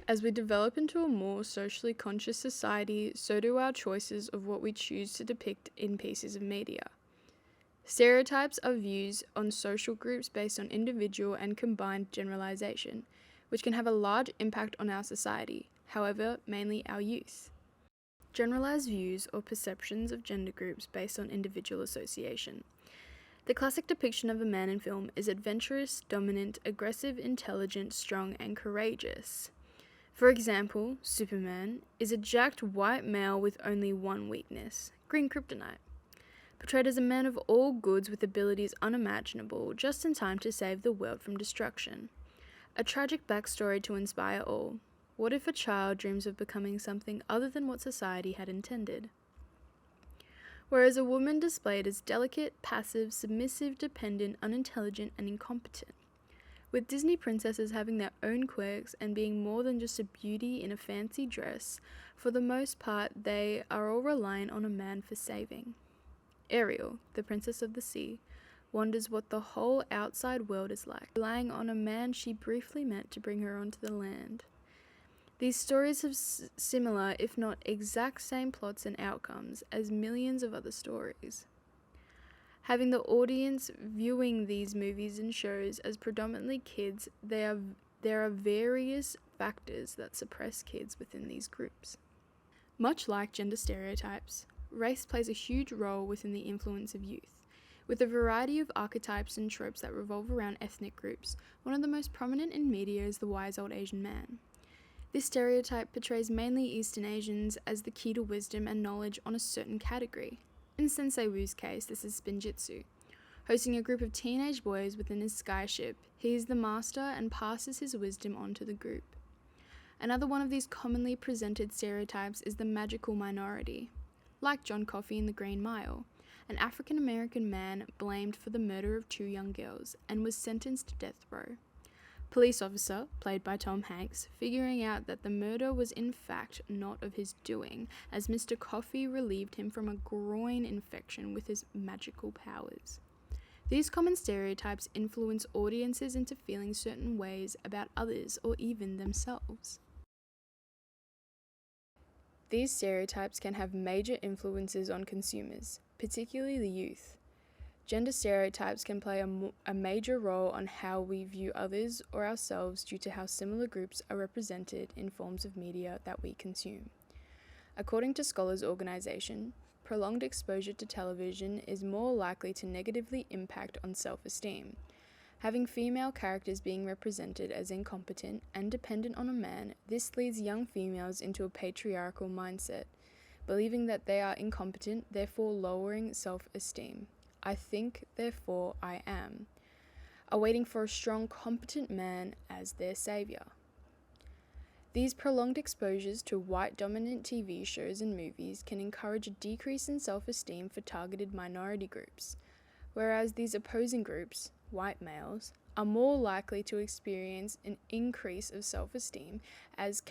As we develop into a more socially conscious society, so do our choices of what we choose to depict in pieces of media. Stereotypes are views on social groups based on individual and combined generalization, which can have a large impact on our society, however, mainly our youth. Generalized views or perceptions of gender groups based on individual association. The classic depiction of a man in film is adventurous, dominant, aggressive, intelligent, strong, and courageous. For example, Superman is a jacked white male with only one weakness, green kryptonite. Portrayed as a man of all goods with abilities unimaginable, just in time to save the world from destruction. A tragic backstory to inspire all. What if a child dreams of becoming something other than what society had intended? Whereas a woman displayed as delicate, passive, submissive, dependent, unintelligent, and incompetent. With Disney princesses having their own quirks and being more than just a beauty in a fancy dress, for the most part they are all reliant on a man for saving. Ariel, the princess of the sea, wonders what the whole outside world is like, relying on a man she briefly met to bring her onto the land. These stories have similar, if not exact same plots and outcomes as millions of other stories. Having the audience viewing these movies and shows as predominantly kids, there are various factors that suppress kids within these groups. Much like gender stereotypes, race plays a huge role within the influence of youth. With a variety of archetypes and tropes that revolve around ethnic groups, one of the most prominent in media is the wise old Asian man. This stereotype portrays mainly Eastern Asians as the key to wisdom and knowledge on a certain category. In Sensei Wu's case, this is Spinjitzu. Hosting a group of teenage boys within his skyship, he is the master and passes his wisdom on to the group. Another one of these commonly presented stereotypes is the magical minority. Like John Coffey in The Green Mile, an African American man blamed for the murder of 2 young girls and was sentenced to death row. Police officer, played by Tom Hanks, figuring out that the murder was in fact not of his doing, as Mr. Coffey relieved him from a groin infection with his magical powers. These common stereotypes influence audiences into feeling certain ways about others or even themselves. These stereotypes can have major influences on consumers, particularly the youth. Gender stereotypes can play a major role on how we view others or ourselves due to how similar groups are represented in forms of media that we consume. According to Scholars Organization, prolonged exposure to television is more likely to negatively impact on self-esteem. Having female characters being represented as incompetent and dependent on a man, this leads young females into a patriarchal mindset, believing that they are incompetent, therefore lowering self-esteem. I think, therefore I am, are waiting for a strong, competent man as their savior. These prolonged exposures to white-dominant TV shows and movies can encourage a decrease in self-esteem for targeted minority groups, whereas these opposing groups, white males, are more likely to experience an increase of self-esteem as